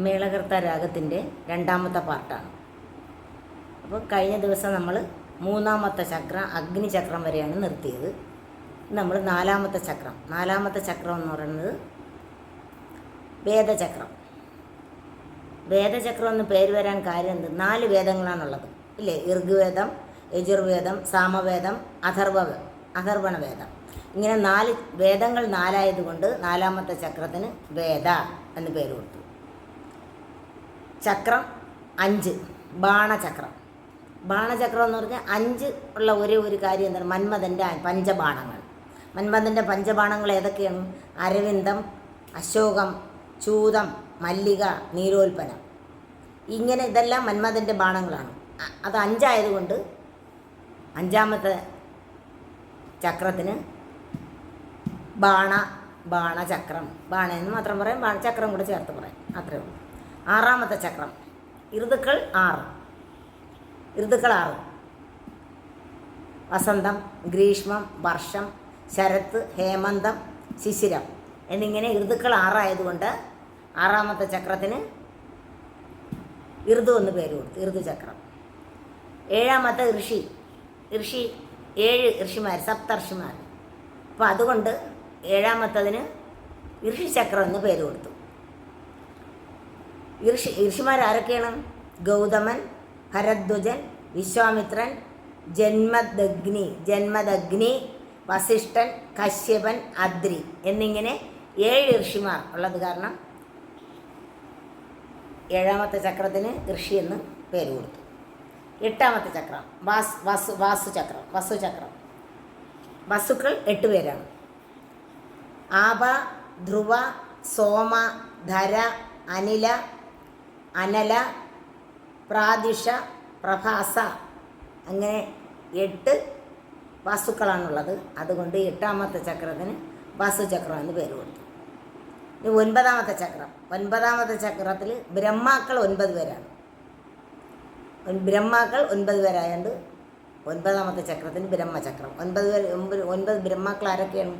മേളകർത്ത രാഗത്തിൻ്റെ രണ്ടാമത്തെ പാർട്ടാണ്. അപ്പോൾ കഴിഞ്ഞ ദിവസം നമ്മൾ മൂന്നാമത്തെ ചക്രം അഗ്നിചക്രം വരെയാണ് നിർത്തിയത്. നമ്മൾ നാലാമത്തെ ചക്രം എന്ന് പറയുന്നത് വേദചക്രം. വേദചക്രം എന്ന് പേര് വരാൻ കാര്യം എന്ത്? 4 വേദങ്ങളാണുള്ളത് ഇല്ലേ? ഋഗ്വേദം, യജുർവേദം, സാമവേദം, അഥർവണ വേദം. ഇങ്ങനെ 4 വേദങ്ങൾ 4 ആയതുകൊണ്ട് നാലാമത്തെ ചക്രത്തിന് വേദ എന്ന് പേര് കൊടുത്തു. ചക്രം 5 ബാണചക്രം. ബാണചക്രം എന്ന് പറഞ്ഞാൽ 5 ഉള്ള ഒരു കാര്യം എന്താണ്? മന്മഥൻ്റെ പഞ്ചബാണങ്ങൾ. മന്മഥൻ്റെ പഞ്ചബാണങ്ങൾ ഏതൊക്കെയാണ്? അരവിന്ദം, അശോകം, ചൂതം, മല്ലിക, നീരോൽപ്പനം. ഇങ്ങനെ ഇതെല്ലാം മന്മഥൻ്റെ ബാണങ്ങളാണ്. അത് 5 ആയതുകൊണ്ട് 5ാമത്തെ ചക്രത്തിന് ബാണചക്രം. ബാണ എന്ന് മാത്രം പറയാം, ചക്രം കൂടെ ചേർത്ത് പറയാം, അത്രയേ ഉള്ളൂ. 6ാമത്തെ ചക്രം ഋതുക്കൾ 6. വസന്തം, ഗ്രീഷ്മം, വർഷം, ശരത്ത്, ഹേമന്തം, ശിശിരം എന്നിങ്ങനെ ഋതുക്കൾ 6 ആയതുകൊണ്ട് 6ാമത്തെ ചക്രത്തിന് ഋതു എന്ന് പേര് കൊടുത്തു, ഋതുചക്രം. 7ാമത്തെ ഋഷി 7 ഋഷിമാർ, സപ്തർഷിമാർ. അപ്പോൾ അതുകൊണ്ട് 7ാമത്തതിന് ഋഷിചക്രം എന്ന് പേര് കൊടുത്തു. ഋഷിമാർ ആരൊക്കെയാണ്? ഗൗതമൻ, ഭരദ്വജൻ, വിശ്വാമിത്രൻ, ജന്മദഗ്നി, വസിഷ്ഠൻ, കശ്യപൻ, അദ്രി എന്നിങ്ങനെ 7 ഋഷിമാർ ഉള്ളത് കാരണം 7ാമത്തെ ചക്രത്തിന് ഋഷി എന്ന് പേര് കൊടുത്തു. 8ാമത്തെ ചക്രം വസുചക്രം. വസുക്കൾ 8 പേരാണ്. ആപ, ധ്രുവ, സോമ, ധര, അനില, അനല, പ്രാദിഷ, പ്രഭാസ അങ്ങനെ 8 വസ്തുക്കളാണുള്ളത്. അതുകൊണ്ട് 8ാമത്തെ ചക്രത്തിന് വസുചക്രം എന്ന് പേര് കൊടുത്തു. ഇനി 9ാമത്തെ ചക്രത്തിൽ ബ്രഹ്മാക്കൾ 9 പേരാണ്. ബ്രഹ്മാക്കൾ 9 പേരായതുകൊണ്ട് 9ാമത്തെ ചക്രത്തിന് ബ്രഹ്മചക്രം. 9 ബ്രഹ്മാക്കൾ ആരൊക്കെയാണ്?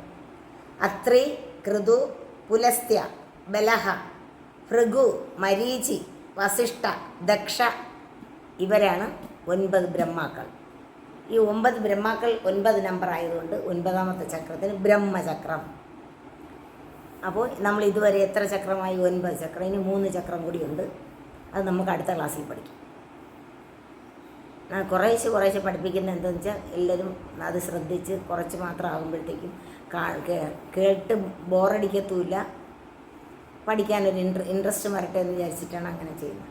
അത്രി, കൃതു, പുലസ്ത്യ, ബലഹ, ഭൃഗു, മരീചി, വസിഷ്ഠ, ദക്ഷ ഇവരാണ് 9 ബ്രഹ്മാക്കൾ. ഈ 9 ബ്രഹ്മാക്കൾ 9 നമ്പർ ആയതുകൊണ്ട് 9ാമത്തെ ചക്രത്തിന് ബ്രഹ്മചക്രം. അപ്പോൾ നമ്മൾ ഇതുവരെ എത്ര ചക്രമായി? 9 ചക്രം. ഇനി 3 ചക്രം കൂടിയുണ്ട്. അത് നമുക്ക് അടുത്ത ക്ലാസ്സിൽ പഠിക്കാം. ഞാൻ കുറേശ്ശെ പഠിപ്പിക്കുന്നത് എന്താണെന്ന് വെച്ചാൽ എല്ലാവരും അത് ശ്രദ്ധിച്ച് കുറച്ച് മാത്രം ആകുമ്പോഴത്തേക്കും കേട്ട് ബോറടിക്കത്തുമില്ല, പഠിക്കാനൊരു ഇൻട്രസ്റ്റ് വരട്ടെ എന്ന് വിചാരിച്ചിട്ടാണ് അങ്ങനെ ചെയ്യുന്നത്.